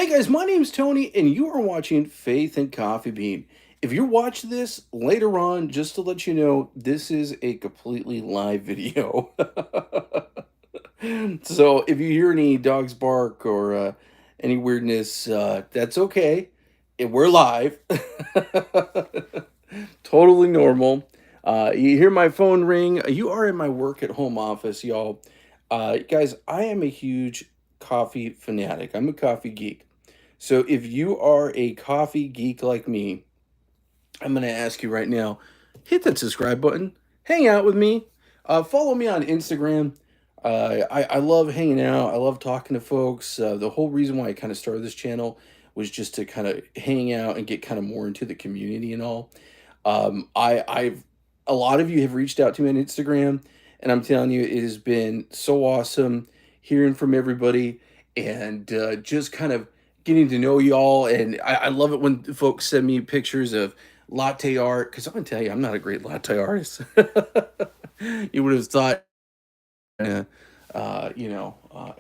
Hey guys, my name's Tony, and you are watching Faith and Coffee Bean. If you're watching this later on, just to let you know, this is a completely live video. So if you hear any dogs bark or any weirdness, that's okay. We're live. Totally normal. You hear my phone ring. You are in my work at home office, y'all. Guys, I am a huge coffee fanatic. I'm a coffee geek. So if you are a coffee geek like me, I'm going to ask you right now, hit that subscribe button, hang out with me, follow me on Instagram. I love hanging out. I love talking to folks. The whole reason why I kind of started this channel was just to kind of hang out and get kind of more into the community and all. I've a lot of you have reached out to me on Instagram, and I'm telling you, it has been so awesome hearing from everybody and just kind of getting to know y'all. And I love it when folks send me pictures of latte art, because I'm gonna tell you, I'm not a great latte artist. You would have thought, a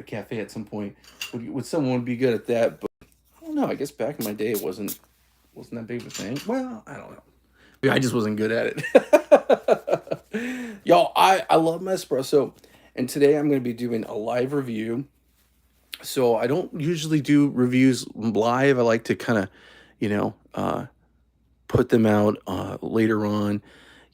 cafe at some point would someone be good at that, but I don't know. I guess back in my day, it wasn't that big of a thing. Well, I don't know. Maybe I just wasn't good at it. Y'all, I love my espresso, and today I'm going to be doing a live review. So I don't usually do reviews live. I like to kind of, you know, uh, put them out later on,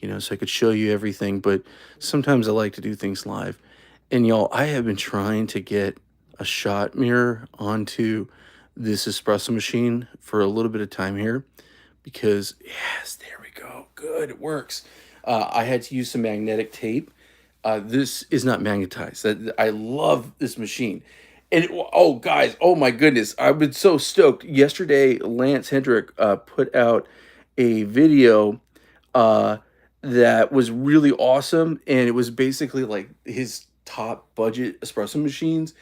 so I could show you everything. But sometimes I like to do things live. And y'all, I have been trying to get a shot mirror onto this espresso machine for a little bit of time here because, yes, there we go. Good, it works. I had to use some magnetic tape. This is not magnetized. I love this machine. And oh, guys, oh my goodness, I've been so stoked. Yesterday, Lance Hendrick put out a video uh, that was really awesome, and it was basically like his top budget espresso machines,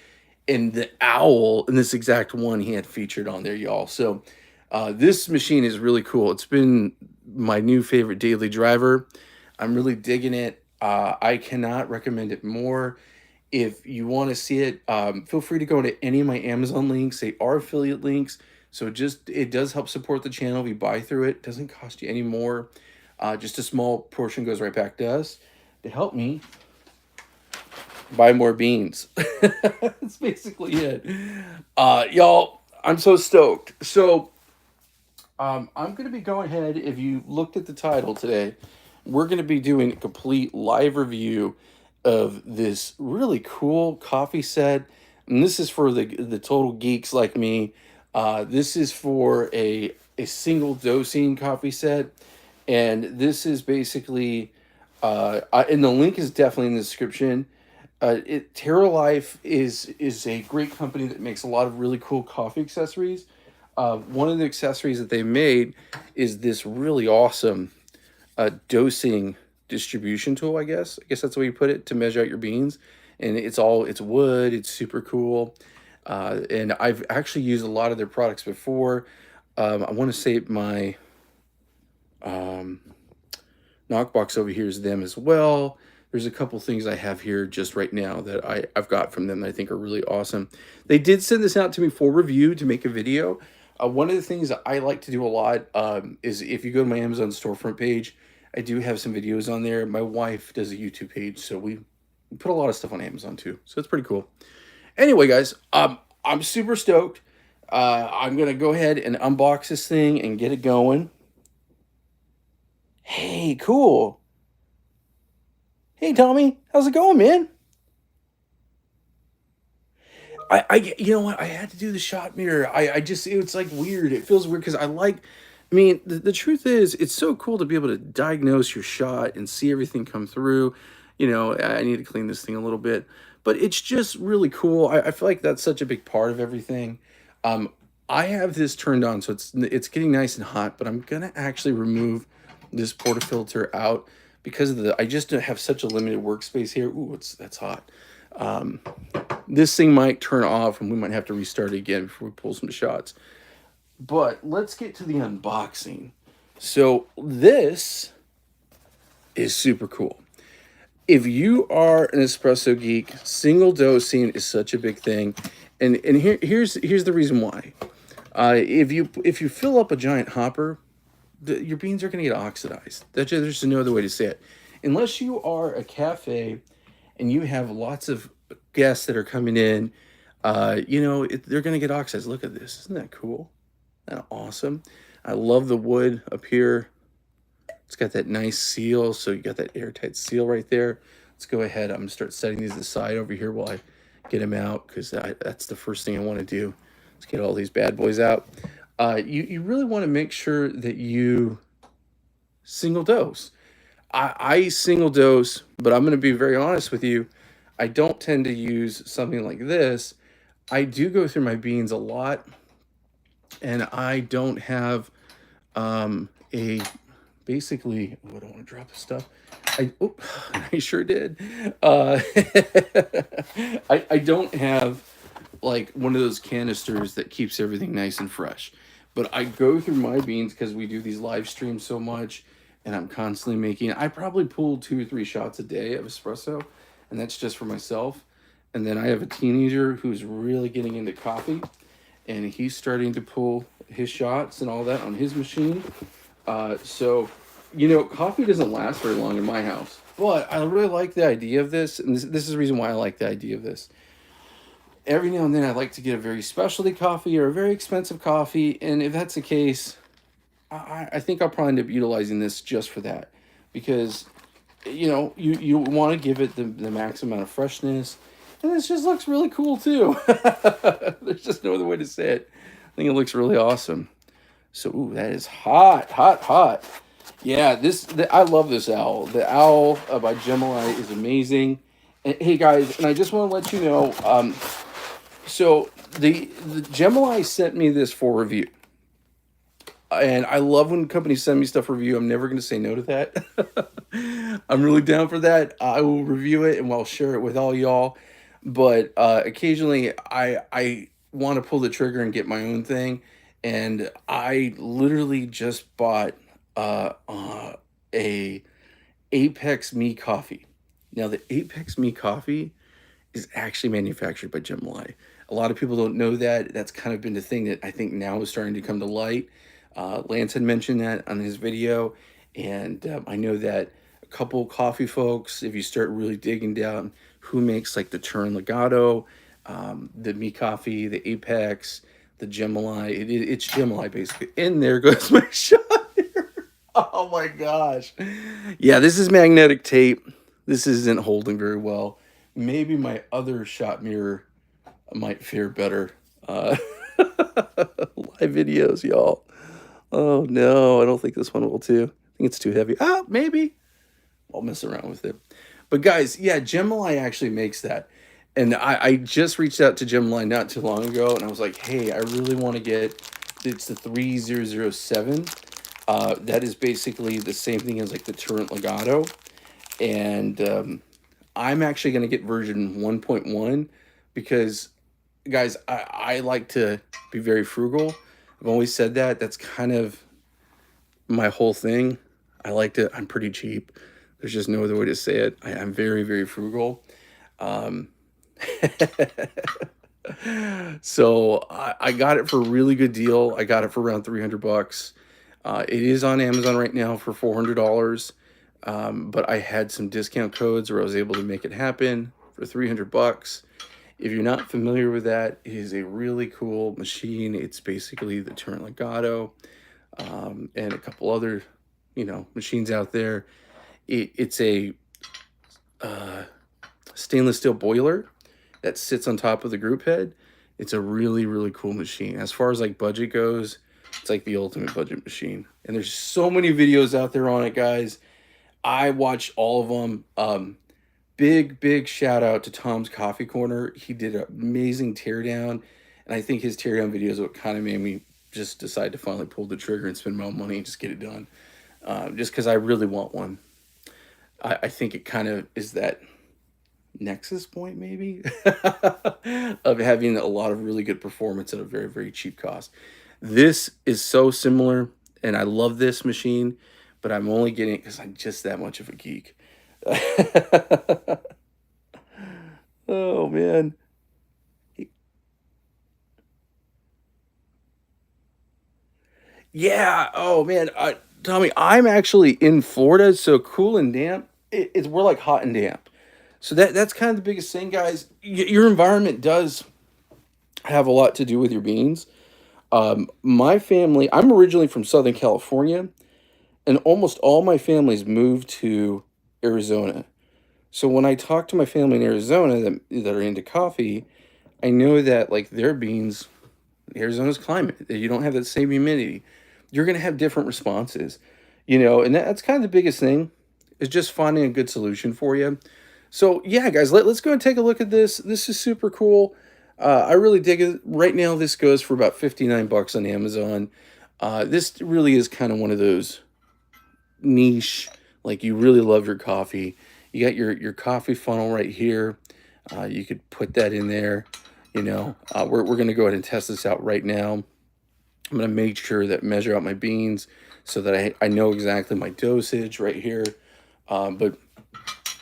and the owl in this exact one he had featured on there, y'all. So this machine is really cool. It's been my new favorite daily driver. I'm really digging it. I cannot recommend it more. If you want to see it, feel free to go to any of my Amazon links. They are affiliate links. So it does help support the channel if you buy through it. It doesn't cost you any more. Just a small portion goes right back to us to help me buy more beans. That's basically it. Y'all, I'm so stoked. So I'm going to be going ahead. If you looked at the title today, we're going to be doing a complete live review of this really cool coffee set. And this is for the total geeks like me. This is for a single dosing coffee set. And this is basically, and the link is definitely in the description. Teyearlife is a great company that makes a lot of really cool coffee accessories. One of the accessories that they made is this really awesome dosing distribution tool, I guess. I guess that's the way you put it, to measure out your beans. And it's wood. It's super cool. And I've actually used a lot of their products before. I want to say my knockbox over here is them as well. There's a couple things I have here just right now that I've got from them that I think are really awesome. They did send this out to me for review to make a video. One of the things that I like to do a lot is if you go to my Amazon storefront page, I do have some videos on there. My wife does a YouTube page, so we put a lot of stuff on Amazon too. So it's pretty cool. Anyway, guys, I'm super stoked. I'm going to go ahead and unbox this thing and get it going. Hey, cool. Hey, Tommy, how's it going, man? You know what? I had to do the shot mirror. It's like weird. It feels weird because the truth is, it's so cool to be able to diagnose your shot and see everything come through. I need to clean this thing a little bit, but it's just really cool. I feel like that's such a big part of everything. I have this turned on, so it's getting nice and hot, but I'm gonna actually remove this portafilter out because I just don't have such a limited workspace here. Ooh, that's hot. This thing might turn off and we might have to restart it again before we pull some shots. But let's get to the unboxing. So this is super cool. If you are an espresso geek, single dosing is such a big thing. And here's the reason why. If you fill up a giant hopper, your beans are going to get oxidized. There's no other way to say it. Unless you are a cafe and you have lots of guests that are coming in, they're going to get oxidized. Look at this. Isn't that cool? Isn't that awesome? I love the wood up here. It's got that nice seal. So you got that airtight seal right there. Let's go ahead. I'm going to start setting these aside over here while I get them out, because that's the first thing I want to do. Let's get all these bad boys out. You really want to make sure that you single dose. I single dose, but I'm going to be very honest with you. I don't tend to use something like this. I do go through my beans a lot, and I don't have a basically. Oh, I don't want to drop the stuff. I sure did. I don't have like one of those canisters that keeps everything nice and fresh. But I go through my beans because we do these live streams so much, and I'm constantly making. I probably pull 2 or 3 shots a day of espresso, and that's just for myself. And then I have a teenager who's really getting into coffee, and he's starting to pull his shots and all that on his machine. So, coffee doesn't last very long in my house. But I really like the idea of this, and this is the reason why I like the idea of this. Every now and then I like to get a very specialty coffee or a very expensive coffee, and if that's the case, I think I'll probably end up utilizing this just for that, because you want to give it the max amount of freshness, and this just looks really cool too. There's just no other way to say it. I think it looks really awesome. So, ooh, that is hot, hot, hot. Yeah, I love this owl. The owl by Gemini is amazing. And, hey guys, and I just want to let you know. So the Gemini sent me this for review, and I love when companies send me stuff for review. I'm never going to say no to that. I'm really down for that. I will review it and I'll share it with all y'all. But occasionally, I want to pull the trigger and get my own thing, and I literally just bought a Apex Me coffee. Now the Apex Me coffee is actually manufactured by Gemini. A lot of people don't know that. That's kind of been the thing that I think now is starting to come to light. Lance had mentioned that on his video, and I know that a couple coffee folks, if you start really digging down, who makes like the Turn Legato, the Me Coffee, the Apex, the Gemini, it's Gemini basically. And there goes my shot here. Oh my gosh. Yeah, this is magnetic tape. This isn't holding very well. Maybe my other shot mirror might fare better. Live videos, y'all. Oh no, I don't think this one will too. I think it's too heavy. Maybe. I'll mess around with it. But guys, yeah, Gemini actually makes that. And I just reached out to Gemini not too long ago, and I was like, hey, I really want to get, it's the 3007. That is basically the same thing as like the Turn Legato. And I'm actually going to get version 1.1 because, guys, I like to be very frugal. I've always said that. That's kind of my whole thing. I'm pretty cheap. There's just no other way to say it. I'm very, very frugal. So I got it for a really good deal. I got it for around $300. It is on Amazon right now for $400. But I had some discount codes where I was able to make it happen for $300. If you're not familiar with that, it is a really cool machine. It's basically the Turn Legato, and a couple other, machines out there. It's a stainless steel boiler that sits on top of the group head. It's a really, really cool machine. As far as like budget goes, it's like the ultimate budget machine. And there's so many videos out there on it, guys. I watched all of them. Big shout out to Tom's Coffee Corner. He did an amazing teardown, and I think his teardown video is what kind of made me just decide to finally pull the trigger and spend my own money and just get it done. Just because I really want one. I think it kind of is that nexus point, maybe, of having a lot of really good performance at a very, very cheap cost. This is so similar, and I love this machine, but I'm only getting it because I'm just that much of a geek. Oh, man. Yeah. Oh man, Tommy, I'm actually in Florida, so cool and damp. It's we're like hot and damp. So that's kind of the biggest thing, guys. Your environment does have a lot to do with your beans. My family, I'm originally from Southern California, and almost all my family's moved to Arizona. So when I talk to my family in Arizona that are into coffee, I know that like their beans, Arizona's climate, that you don't have that same humidity. You're gonna have different responses, and that's kind of the biggest thing is just finding a good solution for you. So yeah, guys, let's go and take a look at this. This is super cool. I really dig it. Right now, this goes for about 59 bucks on Amazon. This really is kind of one of those niche, like you really love your coffee. You got your coffee funnel right here. You could put that in there. We're gonna go ahead and test this out right now. I'm gonna make sure that measure out my beans so that I know exactly my dosage right here. But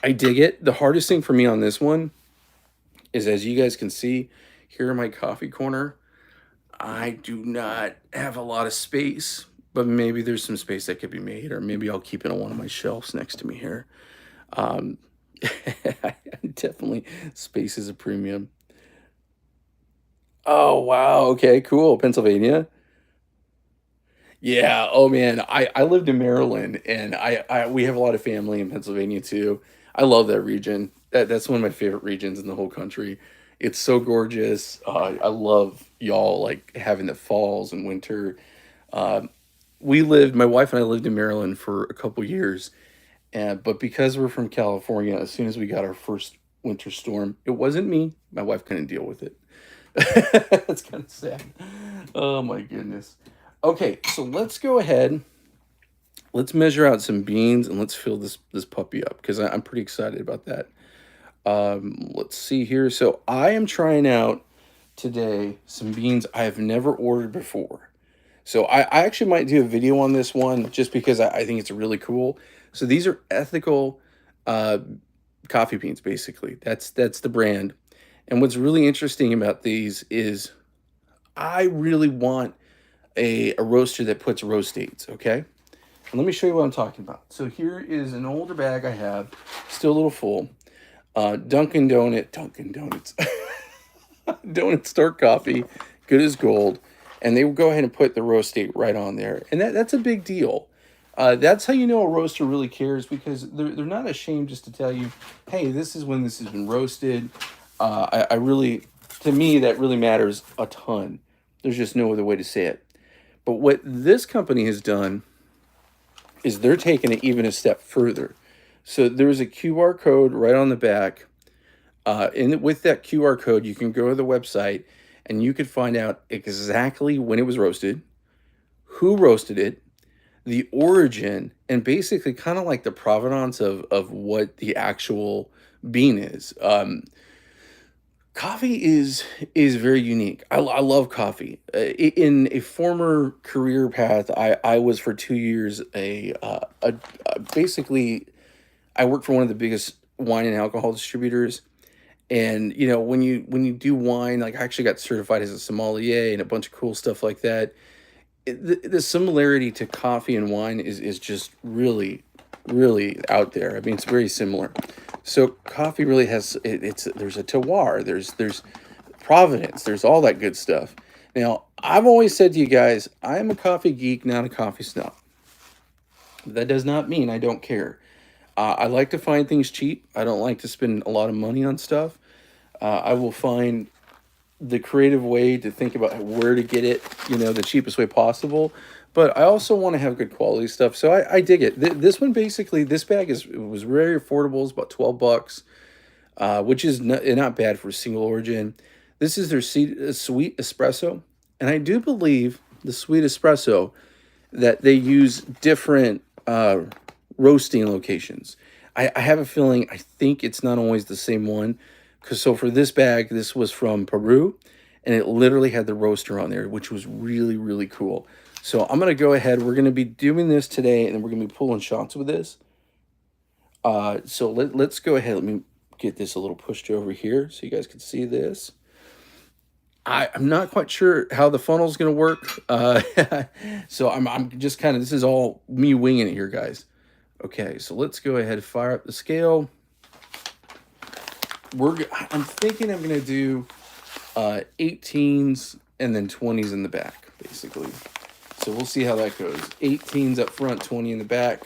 I dig it. The hardest thing for me on this one is, as you guys can see here in my coffee corner, I do not have a lot of space, but maybe there's some space that could be made, or maybe I'll keep it on one of my shelves next to me here. Um, definitely space is a premium. Oh, wow. Okay, cool. Pennsylvania. Yeah. Oh man, I lived in Maryland, and I we have a lot of family in Pennsylvania too. I love that region. That's one of my favorite regions in the whole country. It's so gorgeous. I love y'all like having the falls and winter. Uh, my wife and I lived in Maryland for a couple years, and but because we're from California, as soon as we got our first winter storm, it wasn't me. My wife couldn't deal with it. That's kind of sad. Oh my goodness. Okay, so let's go ahead. Let's measure out some beans and let's fill this puppy up because I'm pretty excited about that. Let's see here. So I am trying out today some beans I have never ordered before. So I actually might do a video on this one just because I think it's really cool. So these are ethical uh, coffee beans, basically. That's the brand. And what's really interesting about these is I really want a roaster that puts roast dates, okay? And let me show you what I'm talking about. So here is an older bag I have, still a little full. Dunkin' Donuts, Donut Store coffee, good as gold. And they will go ahead and put the roast date right on there. And that's a big deal. That's how you know a roaster really cares, because they're not ashamed just to tell you, hey, this is when this has been roasted. I really, to me, that really matters a ton. There's just no other way to say it. But what this company has done is they're taking it even a step further. So there's a QR code right on the back. With that QR code, you can go to the website and you can find out exactly when it was roasted, who roasted it, the origin, and basically kind of like the provenance of what the actual bean is. Coffee is very unique. I love coffee. In a former career path, I was for 2 years basically I worked for one of the biggest wine and alcohol distributors. And when you do wine, like I actually got certified as a sommelier and a bunch of cool stuff like that. The similarity to coffee and wine is just really, really out there. I mean, it's very similar. So coffee really has there's a terroir, there's provenance, there's all that good stuff. Now, I've always said to you guys, I'm a coffee geek, not a coffee snob. That does not mean I don't care. I like to find things cheap. I don't like to spend a lot of money on stuff. I will find the creative way to think about where to get it, the cheapest way possible. But I also want to have good quality stuff. So I dig it. This one, basically, this bag was very affordable. It's about 12 bucks, which is not bad for a single origin. This is their sweet espresso. And I do believe the sweet espresso that they use different roasting locations. I have a feeling, I think it's not always the same one. So for this bag, this was from Peru, and it literally had the roaster on there, which was really, really cool. So I'm going to go ahead. We're going to be doing this today, and then we're going to be pulling shots with this. So let's go ahead. Let me get this a little pushed over here so you guys can see this. I'm not quite sure how the funnel's gonna work. So I'm just kind of, this is all me winging it here, guys. Okay, so let's go ahead and fire up the scale. I'm thinking I'm gonna do 18s and then 20s in the back, basically. So we'll see how that goes. 18s up front, 20 in the back.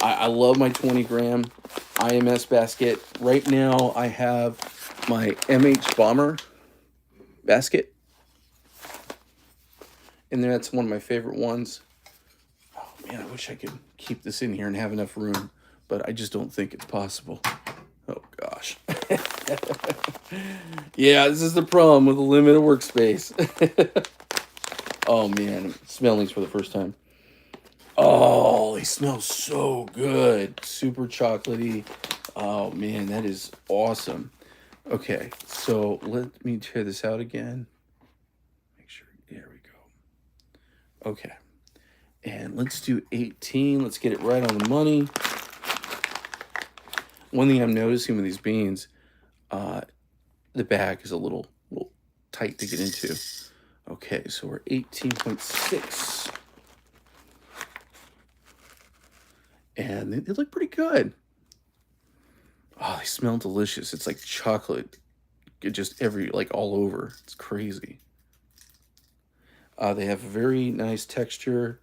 I love my 20 gram IMS basket. Right now I have my MH Bomber basket. And that's one of my favorite ones. Oh man, I wish I could keep this in here and have enough room, but I just don't think it's possible. Oh gosh. Yeah, this is the problem with a limited workspace. Oh man, I'm smelling these for the first time. Oh, they smell so good. Super chocolatey. Oh man, that is awesome. Okay, so let me tear this out again. Make sure, there we go. Okay, and let's do 18. Let's get it right on the money. One thing I'm noticing with these beans, the bag is a little tight to get into. Okay, so we're 18.6. And they look pretty good. Oh, they smell delicious. It's like chocolate. It just like all over. It's crazy. They have a very nice texture.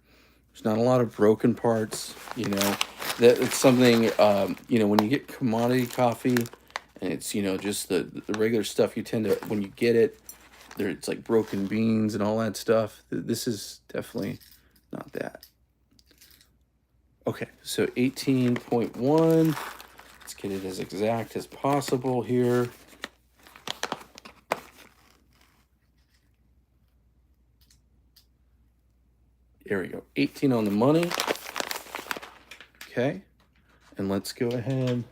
There's not a lot of broken parts, you know. It's something, you know, when you get commodity coffee and it's, you know, just the regular stuff, you tend to, when you get it, it's like broken beans and all that stuff. This is definitely not that. Okay, so 18.1. Let's get it as exact as possible here. There we go. 18 on the money. Okay. And let's go ahead.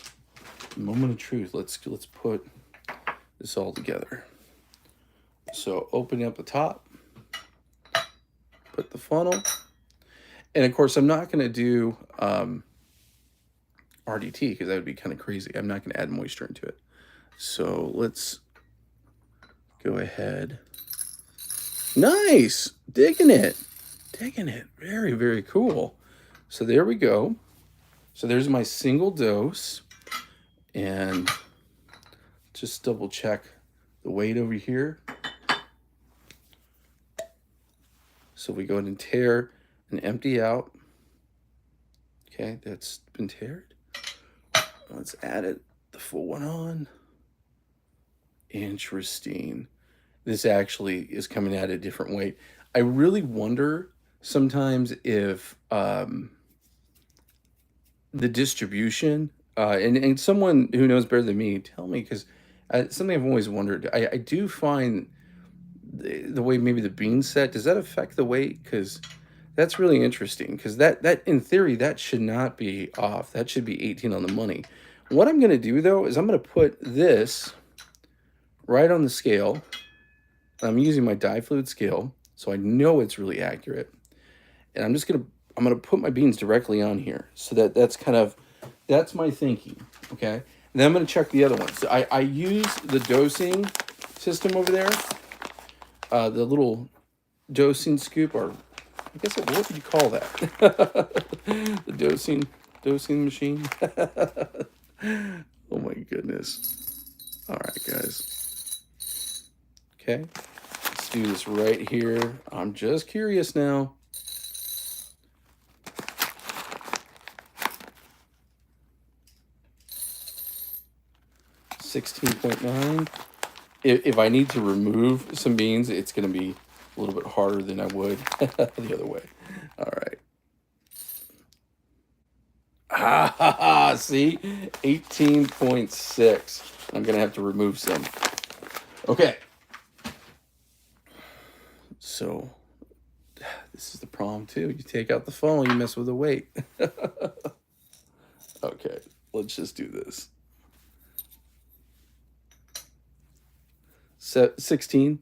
Moment of truth. Let's put this all together. So opening up the top. Put the funnel. And of course, I'm not going to do RDT because that would be kind of crazy. I'm not going to add moisture into it. So let's go ahead. Nice. Digging it. Digging it. Very, very cool. So there we go. So there's my single dose. And just double check the weight over here. So we go ahead and tear and empty out. Okay, that's been teared. Let's add it, the full one on. Interesting. This actually is coming at a different weight. I really wonder sometimes if the distribution, and someone who knows better than me, tell me, because something I've always wondered. I do find the way maybe the beans set, does that affect the weight? Because that's really interesting, because that in theory, that should not be off. That should be 18 on the money. What I'm going to do, though, is I'm going to put this right on the scale. I'm using my dye fluid scale, so I know it's really accurate. And I'm going to put my beans directly on here. So that's my thinking, okay? And then I'm going to check the other ones. So I use the dosing system over there, the little dosing scoop, or I guess, what would you call that? The dosing machine. Oh my goodness. All right, guys. Okay, let's do this right here. I'm just curious now. $16.9. If I need to remove some beans, it's going to be a little bit harder than I would the other way. All right. See? 18.6. I'm going to have to remove some. Okay. So, this is the problem, too. You take out the funnel, you mess with the weight. Okay, let's just do this. 16.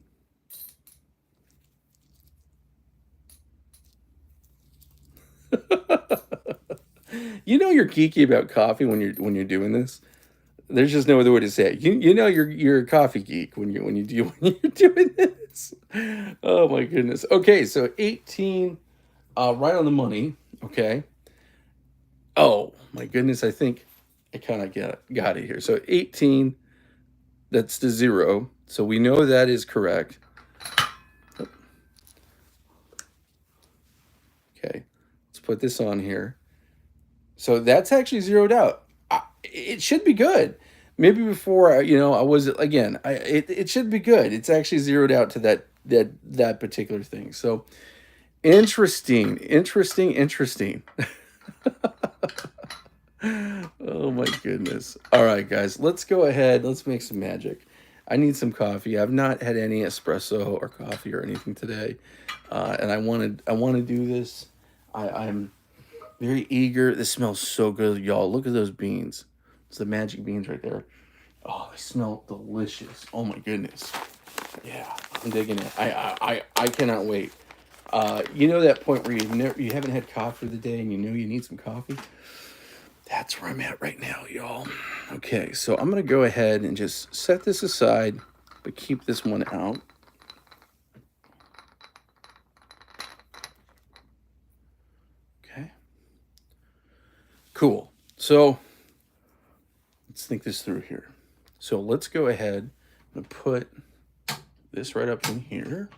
You know you're geeky about coffee when you're doing this. There's just no other way to say it. You know you're a coffee geek when you're doing this. Oh my goodness. Okay, so 18, right on the money. Okay. Oh my goodness, I think I kind of got it here. So 18, that's the zero. So we know that is correct. Okay, let's put this on here. So that's actually zeroed out. It should be good. Maybe before I was again. It should be good. It's actually zeroed out to that particular thing. So interesting, interesting, interesting. Oh my goodness. All right, guys, let's go ahead. Let's make some magic. I need some coffee. I've not had any espresso or coffee or anything today, and I want to do this. I'm very eager. This smells so good, y'all. Look at those beans. It's the magic beans right there. Oh, they smell delicious. Oh my goodness. Yeah, I'm digging it. I cannot wait. You know that point where you haven't had coffee for the day and you know you need some coffee? That's where I'm at right now, y'all. Okay, so I'm gonna go ahead and just set this aside, but keep this one out. Okay. Cool. So let's think this through here. So let's go ahead and put this right up in here.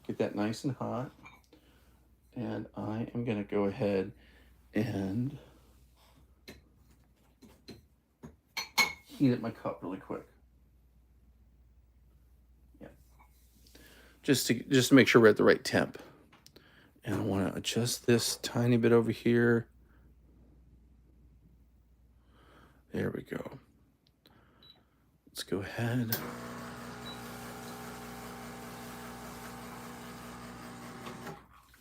Get that nice and hot. And I am gonna go ahead and heat up my cup really quick. Yeah. Just to make sure we're at the right temp. And I want to adjust this tiny bit over here. There we go. Let's go ahead.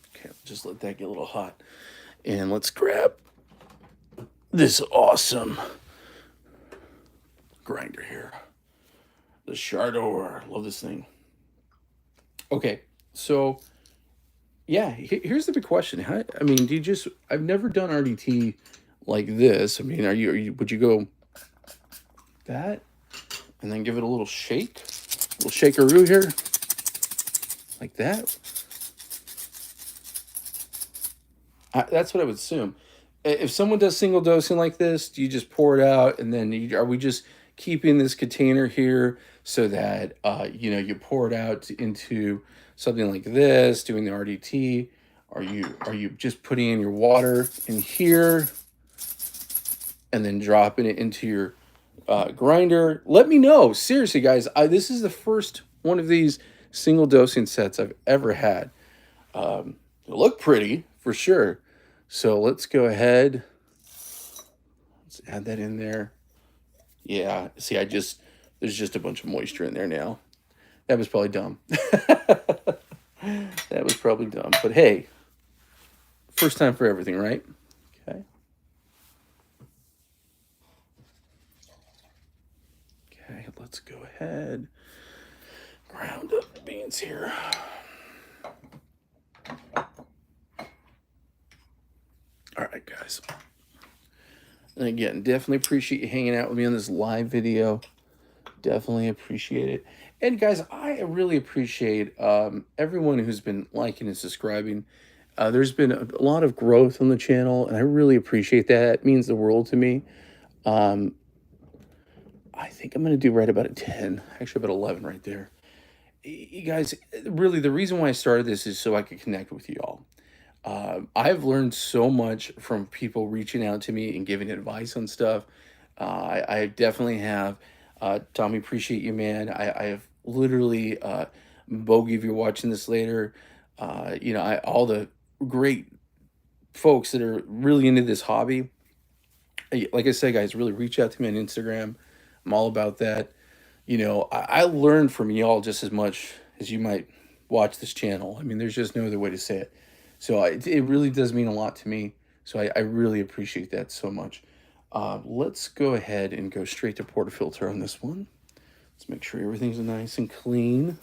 Okay, just let that get a little hot. And let's grab this awesome grinder here. The Chardor. Love this thing. Okay, so yeah, here's the big question. I mean, I've never done RDT like this. I mean, would you go that and then give it a little shake? A little shakeroo here? Like that? That's what I would assume. If someone does single dosing like this, do you just pour it out and then are we just keeping this container here so that you pour it out into something like this, doing the RDT? Are you just putting in your water in here and then dropping it into your grinder? Let me know. Seriously, guys, this is the first one of these single dosing sets I've ever had. They look pretty for sure. So let's go ahead. Let's add that in there. Yeah, see, there's just a bunch of moisture in there now. That was probably dumb. That was probably dumb. But hey, first time for everything, right? Okay. Okay, let's go ahead. Ground up the beans here. All right, guys. And again, definitely appreciate you hanging out with me on this live video. Definitely appreciate it. And guys, I really appreciate everyone who's been liking and subscribing. There's been a lot of growth on the channel, and I really appreciate that. It means the world to me. I think I'm going to do right about a 10. Actually, about 11 right there. You guys, really, the reason why I started this is so I could connect with you all. I've learned so much from people reaching out to me and giving advice on stuff. I definitely have. Tommy, appreciate you, man. I have literally, Bogey, if you're watching this later, all the great folks that are really into this hobby. Like I said, guys, really reach out to me on Instagram. I'm all about that. I learned from y'all just as much as you might watch this channel. I mean, there's just no other way to say it. So it really does mean a lot to me. So I really appreciate that so much. Let's go ahead and go straight to portafilter on this one. Let's make sure everything's nice and clean.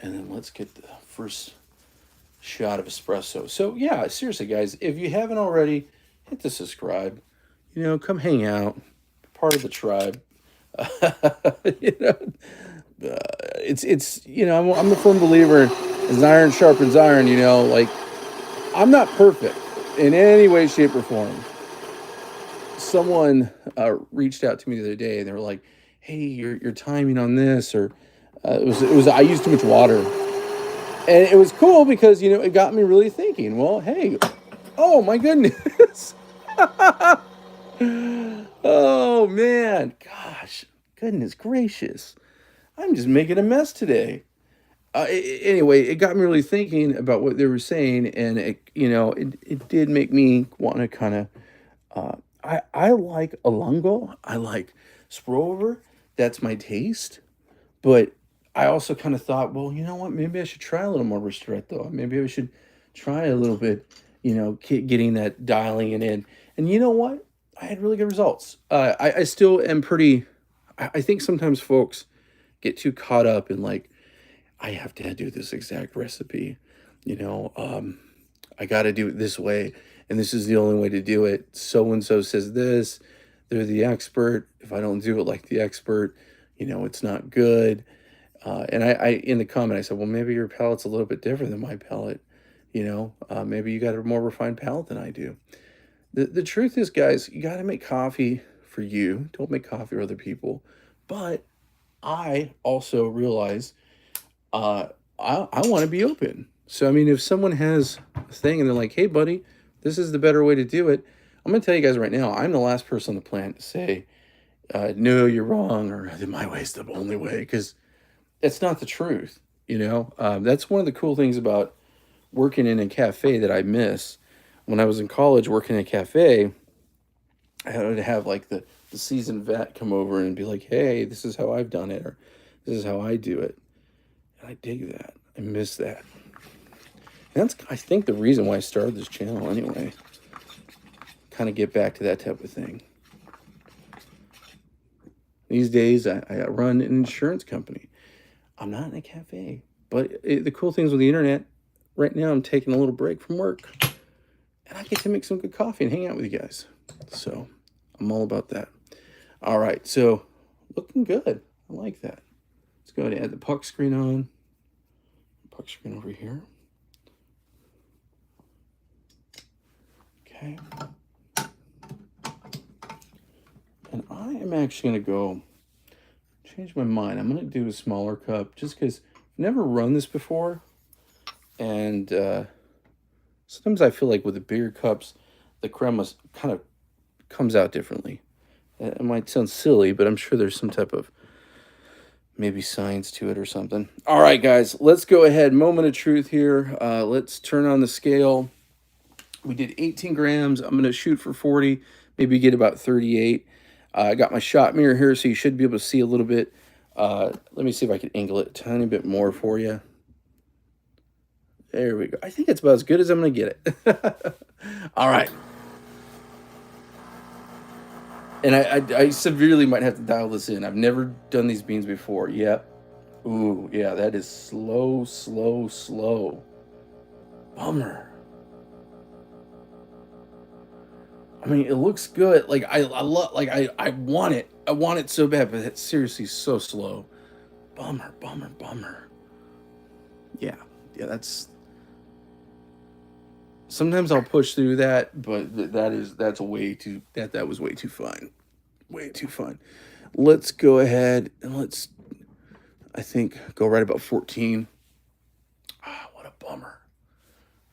And then let's get the first shot of espresso. So yeah, seriously, guys, if you haven't already, hit the subscribe. Come hang out. part of the tribe. you know, it's I'm a firm believer as iron sharpens iron. Like I'm not perfect in any way, shape, or form. Someone reached out to me the other day, and they were like, "Hey, your timing on this," or it was I used too much water, and it was cool because it got me really thinking. Well, hey, oh my goodness, oh man, gosh, goodness gracious, I'm just making a mess today. Anyway, it got me really thinking about what they were saying, and it did make me want to kind of. I like Alongo. I like Sprover. That's my taste. But I also kind of thought, well, you know what? Maybe I should try a little more ristretto. Maybe I should try a little bit, getting that dialing it in. And you know what? I had really good results. I still am pretty. I think sometimes folks get too caught up in like, I have to do this exact recipe. You know, I got to do it this way, and this is the only way to do it. So and so says this. They're the expert. If I don't do it like the expert, it's not good. And I in the comment I said, well, maybe your palate's a little bit different than my palate. Maybe you got a more refined palate than I do. The truth is, guys, you got to make coffee for you. Don't make coffee for other people. But I also realize I want to be open. So, I mean, if someone has a thing and they're like, hey, buddy, this is the better way to do it, I'm going to tell you guys right now, I'm the last person on the planet to say, no, you're wrong, or my way is the only way, because that's not the truth. That's one of the cool things about working in a cafe that I miss. When I was in college working in a cafe, I had to have like the seasoned vet come over and be like, hey, this is how I've done it, or this is how I do it. And I dig that. I miss that. And that's, I think, the reason why I started this channel anyway. Kind of get back to that type of thing. These days, I run an insurance company. I'm not in a cafe. But the cool things with the internet, right now I'm taking a little break from work. And I get to make some good coffee and hang out with you guys. So I'm all about that. All right, so looking good. I like that. Let's go ahead and add the puck screen on. Puck screen over here. Okay. And I am actually going to go change my mind. I'm going to do a smaller cup just because I've never run this before. And sometimes I feel like with the bigger cups, the crema kind of comes out differently. It might sound silly, but I'm sure there's some type of maybe science to it or something. All right, guys, let's go ahead. Moment of truth here. Let's turn on the scale. We did 18 grams. I'm going to shoot for 40, maybe get about 38. I got my shot mirror here, so you should be able to see a little bit. Let me see if I can angle it a tiny bit more for you. There we go. I think it's about as good as I'm going to get it. All right. And I severely might have to dial this in. I've never done these beans before. Yep. Ooh, yeah, that is slow, slow, slow. Bummer. I mean, it looks good. Like I love, like I want it. I want it so bad, but it's seriously so slow. Bummer, bummer, bummer. Yeah, that's. Sometimes I'll push through that, but that was way too fun. Way too fun. Let's go ahead and I think, go right about 14. Ah, what a bummer.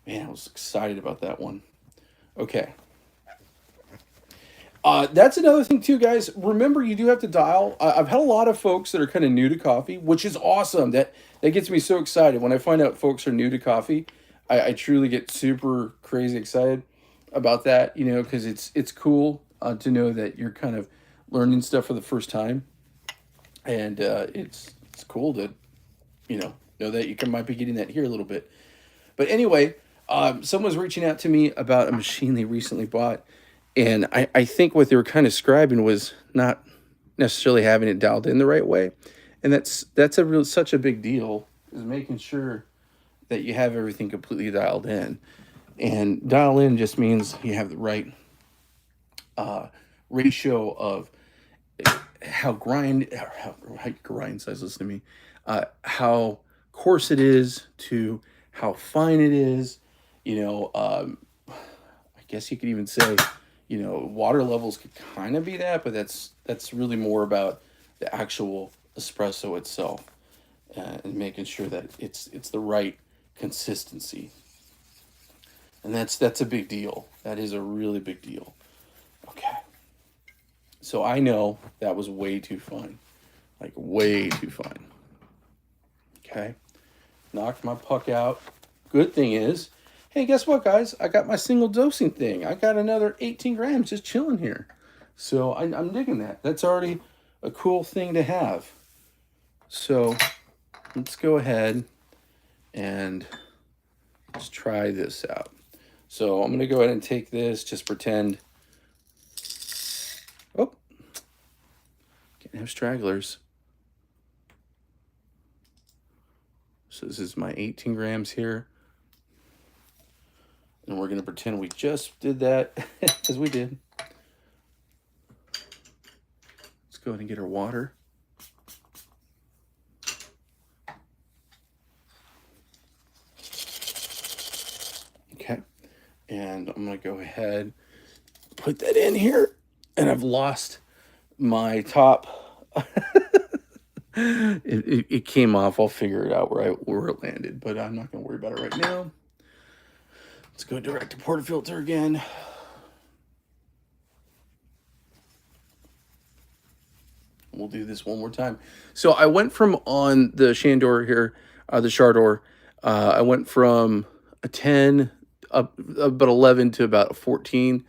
Man, I was excited about that one. Okay. That's another thing too, guys. Remember, you do have to dial. I've had a lot of folks that are kind of new to coffee, which is awesome. That gets me so excited when I find out folks are new to coffee. I truly get super crazy excited about that, because it's cool to know that you're kind of learning stuff for the first time, and it's cool to know that you might be getting that here a little bit. But anyway, someone's reaching out to me about a machine they recently bought. And I think what they were kind of describing was not necessarily having it dialed in the right way. And that's such a big deal, is making sure that you have everything completely dialed in. And dial in just means you have the right ratio of how grind size, listen to me, how coarse it is to how fine it is. You know, I guess you could even say, you know, water levels could kind of be that, but that's really more about the actual espresso itself, and making sure that it's the right consistency, and that's a big deal. That is a really big deal. Okay, so I know that was way too fine, like way too fine. Okay, knocked my puck out. Good thing is, hey, guess what, guys? I got my single dosing thing. I got another 18 grams just chilling here. So I'm digging that. That's already a cool thing to have. So let's go ahead and let's try this out. So I'm going to go ahead and take this, just pretend. Oh, can't have stragglers. So this is my 18 grams here. And we're going to pretend we just did that, because we did. Let's go ahead and get our water. Okay. And I'm going to go ahead, put that in here. And I've lost my top. It came off. I'll figure it out where it landed, but I'm not going to worry about it right now. Let's go direct to portafilter again. We'll do this one more time. So I went from, on the Shandor here, the Chardor, I went from a 10 up about 11 to about a 14.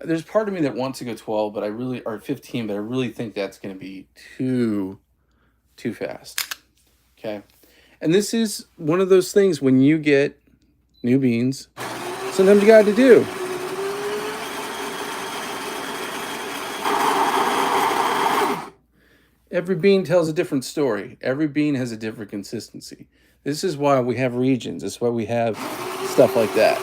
There's part of me that wants to go 12, but or 15, but I really think that's going to be too fast. Okay. And this is one of those things when you get new beans, sometimes you got to do. Every bean tells a different story. Every bean has a different consistency. This is why we have regions. This is why we have stuff like that.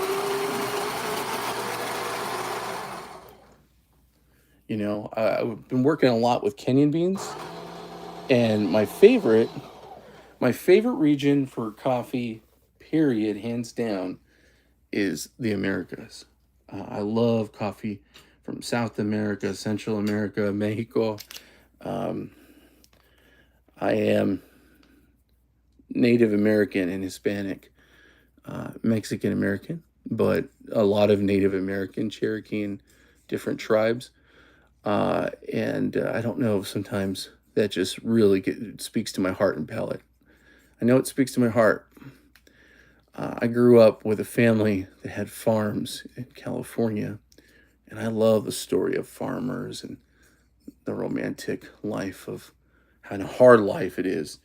You know, I've been working a lot with Kenyan beans, and my favorite region for coffee, period, hands down, is the Americas. I love coffee from South America, Central America, Mexico. I am Native American and Hispanic, Mexican American, but a lot of Native American, Cherokee, and different tribes. And I don't know, sometimes that just really speaks to my heart and palate. I know it speaks to my heart. I grew up with a family that had farms in California, and I love the story of farmers and the romantic life of how hard life it is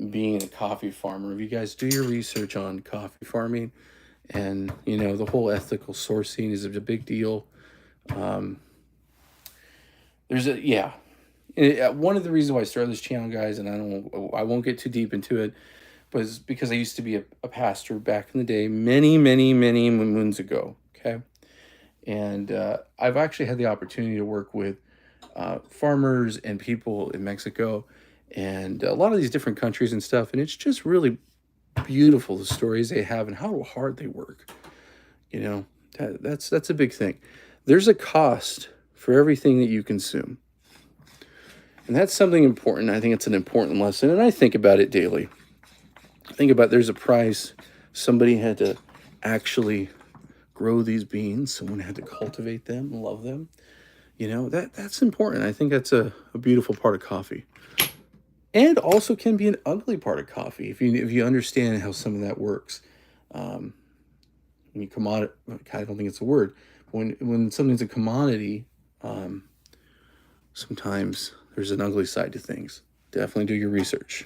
being a coffee farmer. If you guys do your research on coffee farming, and you know, the whole ethical sourcing is a big deal. One of the reasons why I started this channel, guys, and I won't get too deep into it, was because I used to be a pastor back in the day, many moons ago. Okay, and I've actually had the opportunity to work with farmers and people in Mexico and a lot of these different countries and stuff, and it's just really beautiful, the stories they have and how hard they work. You know, that's a big thing. There's a cost for everything that you consume, and that's something important. I think it's an important lesson, and I think about it daily. Think about, there's a price. Somebody had to actually grow these beans. Someone had to cultivate them, love them. You know, that's important. I think that's a beautiful part of coffee. And also can be an ugly part of coffee if you understand how some of that works. When you commodity, I don't think it's a word. When something's a commodity, sometimes there's an ugly side to things. Definitely do your research.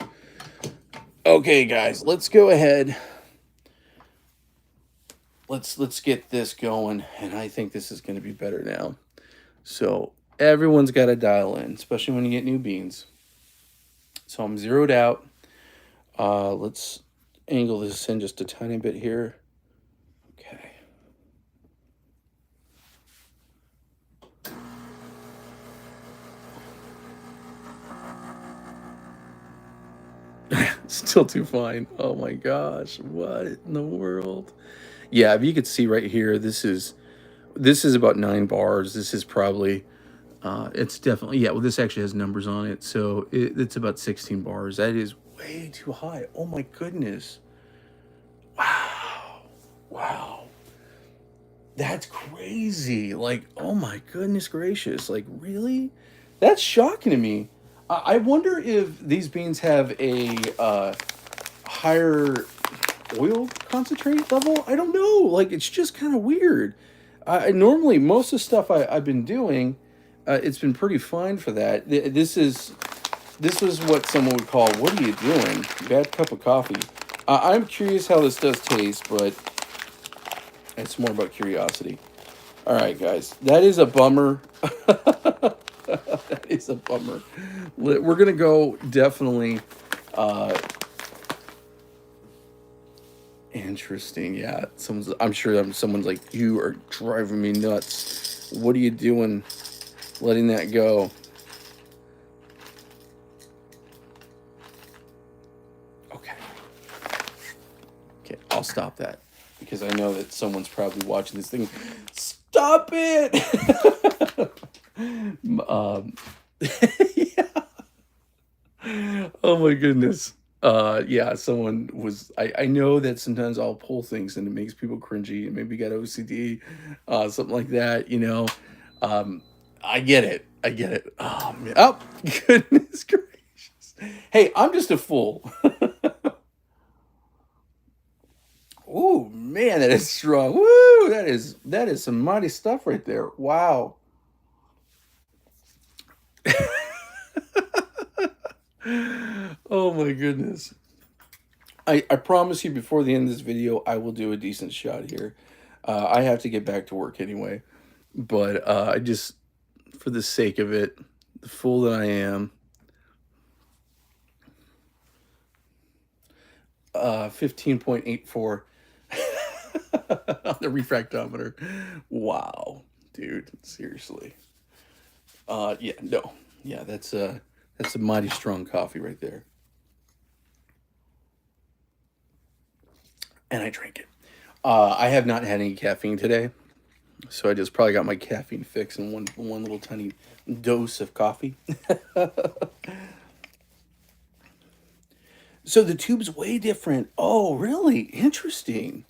Okay, guys, let's go ahead. Let's get this going, and I think this is going to be better now. So everyone's got to dial in, especially when you get new beans. So I'm zeroed out. Let's angle this in just a tiny bit here. Okay. Still too fine. Oh my gosh, what in the world? Yeah, if you could see right here, this is about 9 bars. This is probably it's definitely, yeah. Well, this actually has numbers on it, so it's about 16 bars. That is way too high. Oh my goodness! Wow, wow, that's crazy. Like, oh my goodness gracious! Like, really? That's shocking to me. I wonder if these beans have a higher oil concentrate level. I don't know. Like, it's just kind of weird. I normally, most of the stuff I've been doing, it's been pretty fine for that. This is what someone would call, what are you doing? Bad cup of coffee. I'm curious how this does taste, but it's more about curiosity. All right, guys, that is a bummer. That is a bummer. We're gonna go definitely. Interesting. Yeah, I'm sure someone's like, you are driving me nuts. What are you doing? Letting that go. Okay. Okay, I'll stop that because I know that someone's probably watching this thing. Stop it! Yeah. Oh my goodness. Yeah, someone was I know that sometimes I'll pull things and it makes people cringy, maybe got OCD, something like that. Um, I get it. I get it. Oh man. Oh, goodness gracious. Hey, I'm just a fool. Oh man, that is strong. Woo! That is some mighty stuff right there. Wow. Oh my goodness. I promise you before the end of this video, I will do a decent shot here. I have to get back to work anyway. But I just, for the sake of it, the fool that I am, 15.84 on the refractometer. Wow, dude, seriously. Yeah, no. Yeah, that's a mighty strong coffee right there. And I drank it. I have not had any caffeine today, so I just probably got my caffeine fix in one little tiny dose of coffee. So the tube's way different. Oh, really? Interesting.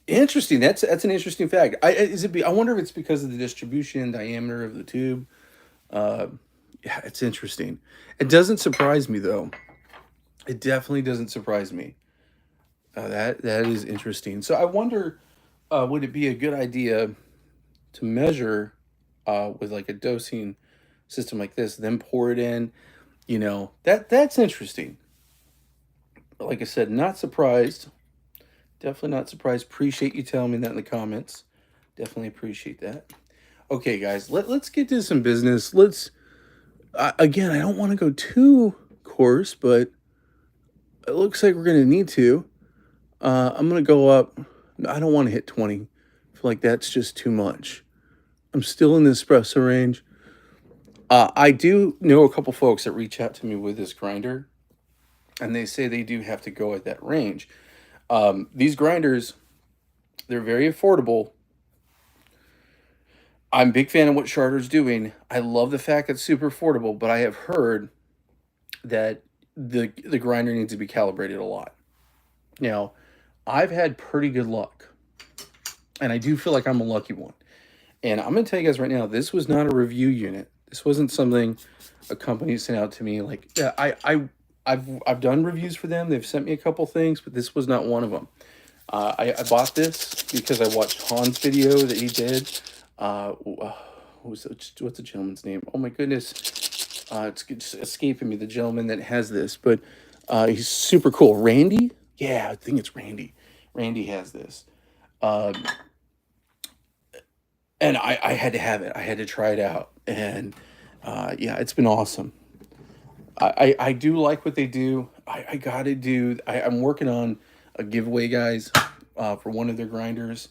Interesting. That's an interesting fact. I wonder if it's because of the distribution diameter of the tube. Uh, yeah, it's interesting. It doesn't surprise me though. It definitely doesn't surprise me. That is interesting. So I wonder, would it be a good idea to measure with like a dosing system like this, then pour it in? That's interesting. Like I said, not surprised. Definitely not surprised. Appreciate you telling me that in the comments. Definitely appreciate that. Okay, guys, let's get to some business. Again, I don't want to go too coarse, but it looks like we're going to need to. I'm going to go up. I don't want to hit 20. I feel like that's just too much. I'm still in the espresso range. I do know a couple folks that reach out to me with this grinder, and they say they do have to go at that range. These grinders, they're very affordable. I'm a big fan of what Charter's doing. I love the fact that it's super affordable, but I have heard that the grinder needs to be calibrated a lot. Now, I've had pretty good luck, and I do feel like I'm a lucky one. And I'm gonna tell you guys right now, this was not a review unit. This wasn't something a company sent out to me. Like, yeah, I've done reviews for them. They've sent me a couple things, but this was not one of them. I bought this because I watched Han's video that he did. What's the gentleman's name? Oh my goodness, it's escaping me. The gentleman that has this, but he's super cool. Randy, yeah, I think it's Randy. Randy has this, and I had to have it. I had to try it out, and yeah, it's been awesome. I do like what they do. I gotta do. I'm working on a giveaway, guys, for one of their grinders.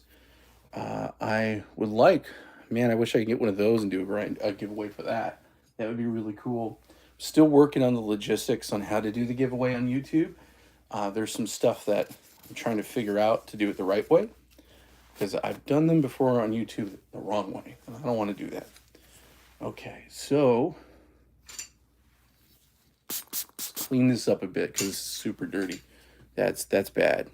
I would like, man, I wish I could get one of those and do a giveaway for that. That would be really cool. Still working on the logistics on how to do the giveaway on YouTube. There's some stuff that I'm trying to figure out to do it the right way, because I've done them before on YouTube the wrong way, and I don't want to do that. Okay, so let's clean this up a bit because it's super dirty. That's bad.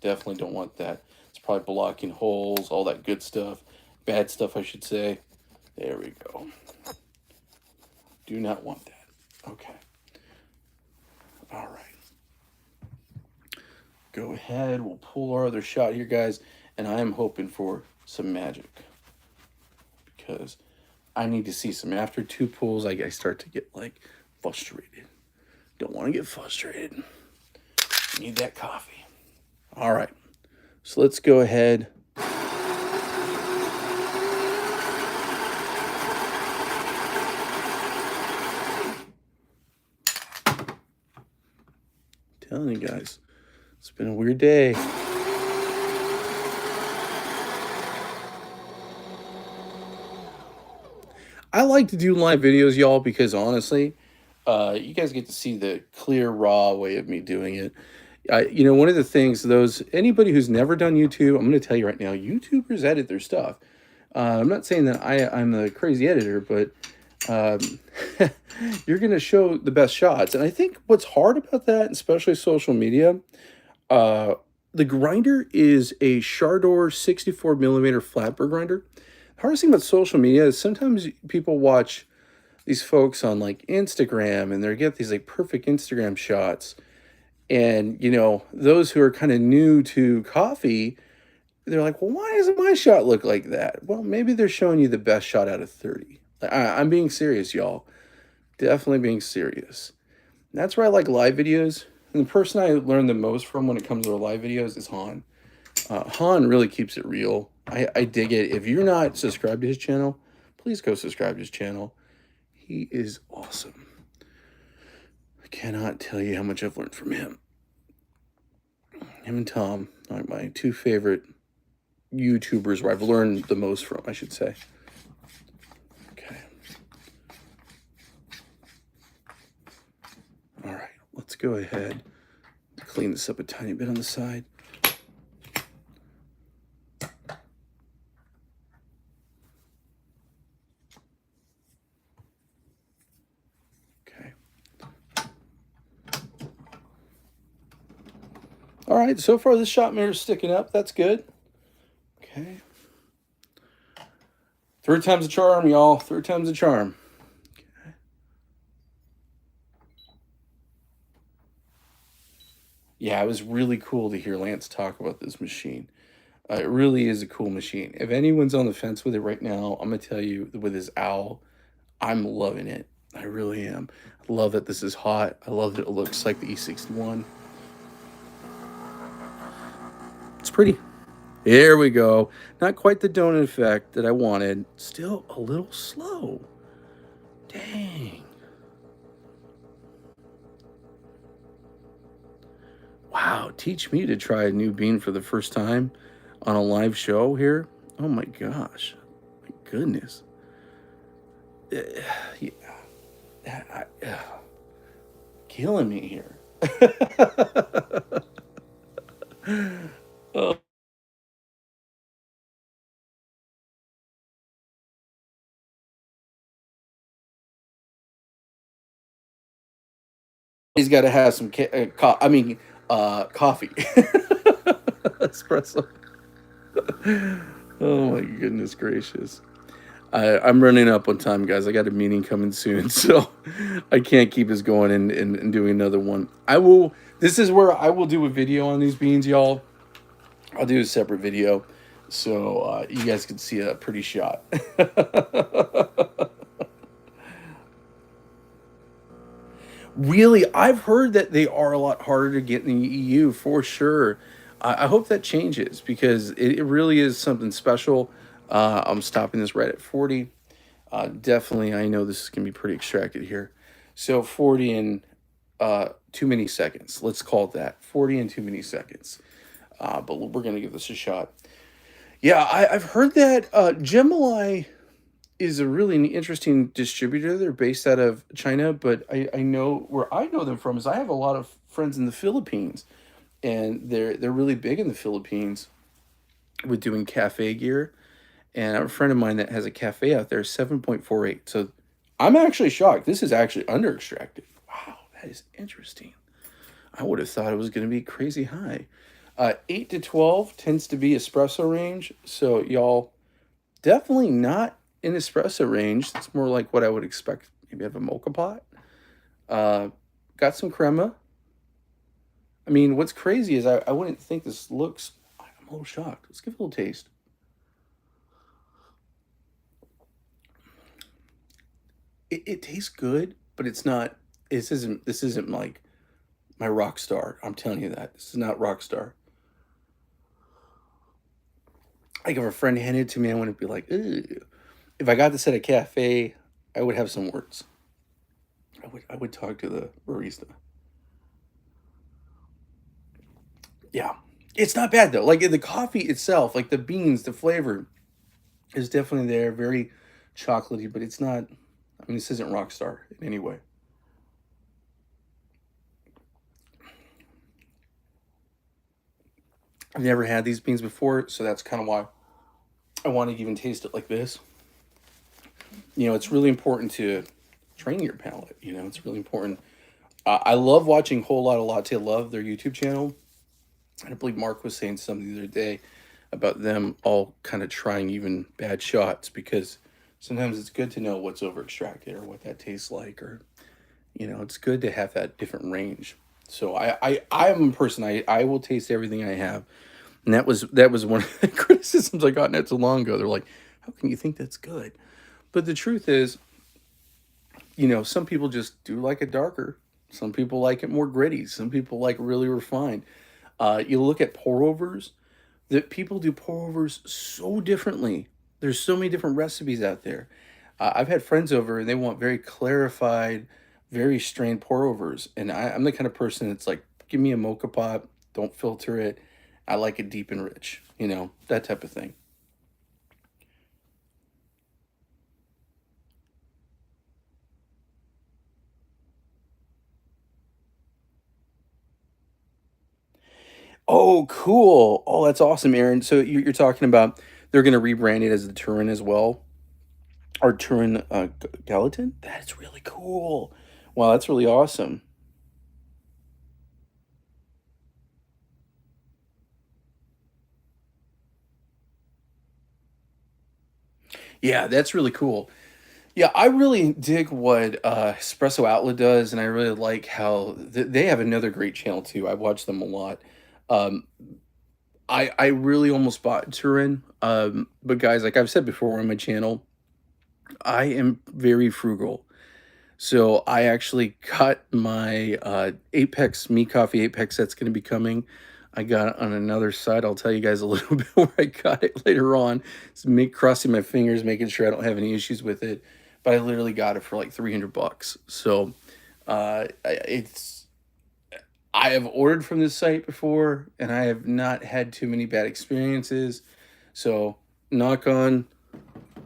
Definitely don't want that. It's probably blocking holes, all that good stuff. Bad stuff, I should say. There we go. Do not want that. Okay. All right. Go ahead. We'll pull our other shot here, guys. And I am hoping for some magic, because I need to see some. After 2 pulls, I start to get like frustrated. Don't want to get frustrated. Need that coffee. All right. So let's go ahead. Telling you guys, it's been a weird day. I like to do live videos, y'all, because honestly, you guys get to see the clear, raw way of me doing it. One of the things, anybody who's never done YouTube, I'm going to tell you right now, YouTubers edit their stuff. I'm not saying that I'm a crazy editor, but you're going to show the best shots. And I think what's hard about that, especially social media, the grinder is a Chardor 64 millimeter flatbed grinder. The hardest thing about social media is sometimes people watch these folks on like Instagram and they get these like perfect Instagram shots. And, those who are kind of new to coffee, they're like, well, why doesn't my shot look like that? Well, maybe they're showing you the best shot out of 30. I'm being serious, y'all. Definitely being serious. And that's where I like live videos. And the person I learned the most from when it comes to live videos is Han. Han really keeps it real. I dig it. If you're not subscribed to his channel, please go subscribe to his channel. He is awesome. I cannot tell you how much I've learned from him. Him and Tom are my 2 favorite YouTubers where I've learned the most from, I should say. Okay. All right, let's go ahead. Clean this up a tiny bit on the side. All right, so far this shot mirror is sticking up. That's good. Okay. 3rd time's a charm, y'all. 3rd time's a charm. Okay. Yeah, it was really cool to hear Lance talk about this machine. It really is a cool machine. If anyone's on the fence with it right now, I'm going to tell you, with his owl, I'm loving it. I really am. I love that this is hot. I love that it looks like the E61. It's pretty. There we go. Not quite the donut effect that I wanted. Still a little slow. Dang. Wow, teach me to try a new bean for the first time on a live show here. Oh my gosh. My goodness. Yeah. Killing me here. Oh. He's got to have some coffee. Espresso. Oh my goodness gracious. I'm running up on time, guys. I got a meeting coming soon, so I can't keep us going and doing another one. This is where I will do a video on these beans, y'all. I'll do a separate video so you guys can see a pretty shot. Really, I've heard that they are a lot harder to get in the EU for sure. I hope that changes because it really is something special. I'm stopping this right at 40. Definitely, I know this is going to be pretty extracted here. So 40 in too many seconds. Let's call it that. 40 in too many seconds. But we're going to give this a shot. Yeah, I've heard that Gemini is a really interesting distributor. They're based out of China, but I know where I know them from is I have a lot of friends in the Philippines, and they're really big in the Philippines with doing cafe gear. And I have a friend of mine that has a cafe out there, 7.48. So I'm actually shocked. This is actually under extracted. Wow, that is interesting. I would have thought it was going to be crazy high. 8 to 12 tends to be espresso range. So y'all definitely not in espresso range. It's more like what I would expect. Maybe have a mocha pot. Uh, got some crema. I mean, what's crazy is I wouldn't think this looks. I'm a little shocked. Let's give it a little taste. It tastes good, but it's not. This isn't like my rock star. I'm telling you that this is not rock star. Like if a friend handed it to me, I wouldn't be like, ew. If I got this at a cafe, I would have some words. I would talk to the barista. Yeah, it's not bad though. Like the coffee itself, like the beans, the flavor is definitely there. Very chocolatey, but it's not. I mean, this isn't rock star in any way. I've never had these beans before, so that's kind of why I want to even taste it like this. It's really important to train your palate. It's really important. I love watching Whole Lot of Latte Love, their YouTube channel. And I believe Mark was saying something the other day about them all kind of trying even bad shots because sometimes it's good to know what's over extracted or what that tastes like, or it's good to have that different range. So I'm a person, I will taste everything I have. And that was one of the criticisms I got not too long ago. They're like, how can you think that's good? But the truth is, some people just do like it darker. Some people like it more gritty. Some people like really refined. You look at pour overs, that people do pour overs so differently. There's so many different recipes out there. I've had friends over and they want very clarified, very strained pour overs. And I'm the kind of person that's like, give me a mocha pot, don't filter it. I like it deep and rich, that type of thing. Oh, cool. Oh, that's awesome, Aaron. So you're talking about they're going to rebrand it as the Turin as well, or Turin Gallatin? That's really cool. Wow, that's really awesome. Yeah, that's really cool. Yeah, I really dig what Espresso Outlet does, and I really like how they have another great channel too. I watch them a lot. Um, I really almost bought Turin, but guys, like I've said before on my channel, I am very frugal. So I actually got my Apex Me Coffee Apex that's going to be coming. I got it on another site. I'll tell you guys a little bit where I got it later on. It's me crossing my fingers, making sure I don't have any issues with it. But I literally got it for like 300 bucks. So it's I have ordered from this site before, and I have not had too many bad experiences. So knock on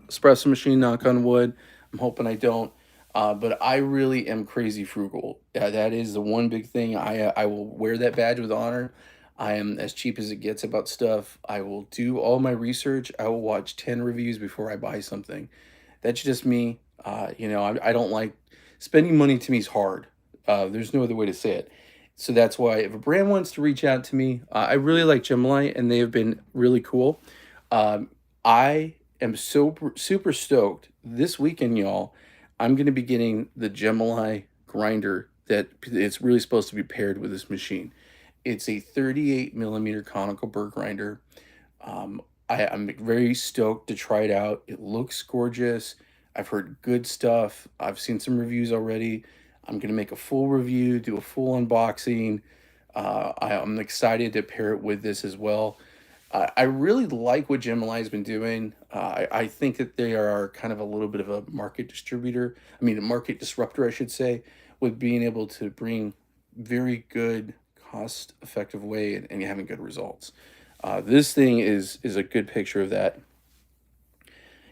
espresso machine, knock on wood. I'm hoping I don't. But I really am crazy frugal. That is the one big thing. I will wear that badge with honor. I am as cheap as it gets about stuff. I will do all my research. I will watch 10 reviews before I buy something. That's just me. I don't like spending money. To me is hard. There's no other way to say it. So that's why if a brand wants to reach out to me, I really like Gemini and they have been really cool. I am super stoked this weekend, y'all. I'm going to be getting the Gemini grinder that it's really supposed to be paired with this machine. It's a 38 millimeter conical burr grinder. I'm very stoked to try it out. It looks gorgeous. I've heard good stuff. I've seen some reviews already. I'm going to make a full review, do a full unboxing. I'm excited to pair it with this as well. I really like what Gemini has been doing. I think that they are kind of a little bit of a market distributor. I mean, a market disruptor, I should say, with being able to bring very good, cost-effective way and having good results. This thing is a good picture of that.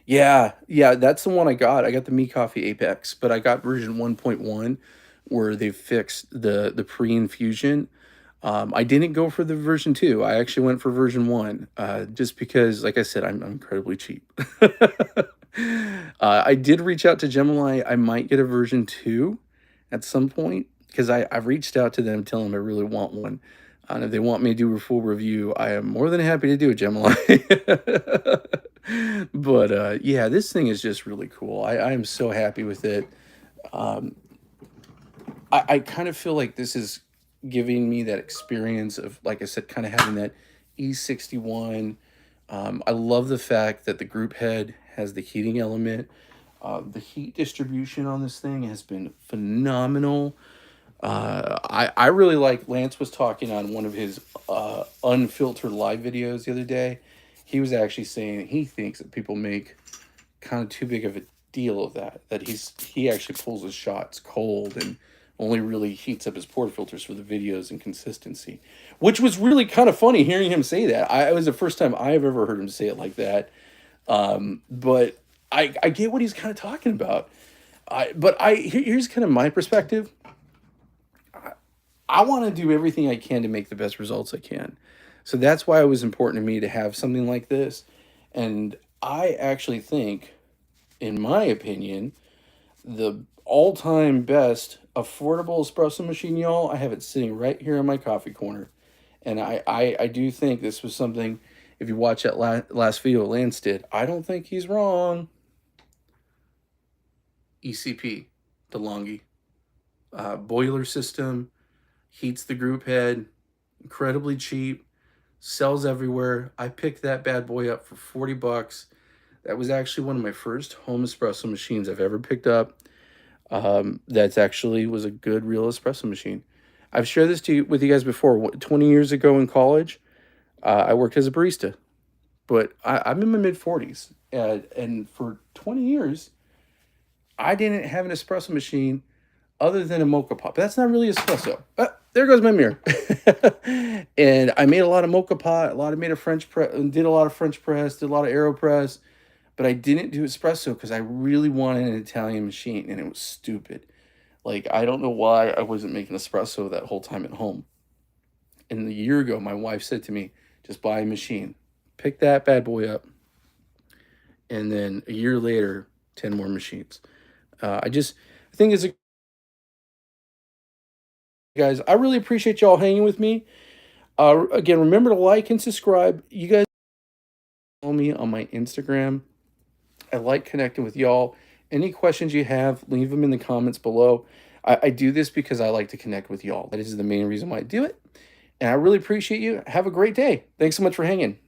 Yeah, that's the one I got. I got the Me Coffee Apex, but I got version 1.1 where they fixed the pre-infusion. I didn't go for the version 2. I actually went for version 1, just because, like I said, I'm incredibly cheap. I did reach out to Gemini. I might get a version 2 at some point because I've reached out to them telling them I really want one. And if they want me to do a full review, I am more than happy to do it, Gemini. But yeah, this thing is just really cool. I am so happy with it. Um, I kind of feel like this is giving me that experience of, like I said, kind of having that E61. I love the fact that the group head has the heating element. The heat distribution on this thing has been phenomenal. I really like, Lance was talking on one of his unfiltered live videos the other day. He was actually saying he thinks that people make kind of too big of a deal of that he actually pulls his shots cold and only really heats up his portafilters for the videos and consistency, which was really kind of funny hearing him say that. It was the first time I've ever heard him say it like that. But I get what he's kind of talking about. Here's kind of my perspective. I want to do everything I can to make the best results I can. So that's why it was important to me to have something like this. And I actually think, in my opinion, the all-time best affordable espresso machine, y'all, I have it sitting right here in my coffee corner. And I do think this was something, if you watch that last video Lance did, I don't think he's wrong. ECP, DeLonghi. Boiler system, heats the group head, incredibly cheap, sells everywhere. I picked that bad boy up for 40 bucks. That was actually one of my first home espresso machines I've ever picked up. That's actually was a good real espresso machine. I've shared this with you guys before. 20 years ago in college, I worked as a barista, but I'm in my mid-40s, and for 20 years, I didn't have an espresso machine other than a mocha pot. But that's not really espresso. There goes my mirror. And I made a lot of mocha pot, made a French press, did a lot of French press, did a lot of AeroPress, but I didn't do espresso because I really wanted an Italian machine, and it was stupid. Like, I don't know why I wasn't making espresso that whole time at home. And a year ago, my wife said to me, just buy a machine. Pick that bad boy up. And then a year later, 10 more machines. I think it's a, guys, I really appreciate y'all hanging with me. Again, remember to like and subscribe. You guys follow me on my Instagram. I like connecting with y'all. Any questions you have, leave them in the comments below. I do this because I like to connect with y'all. That is the main reason why I do it. And I really appreciate you. Have a great day. Thanks so much for hanging.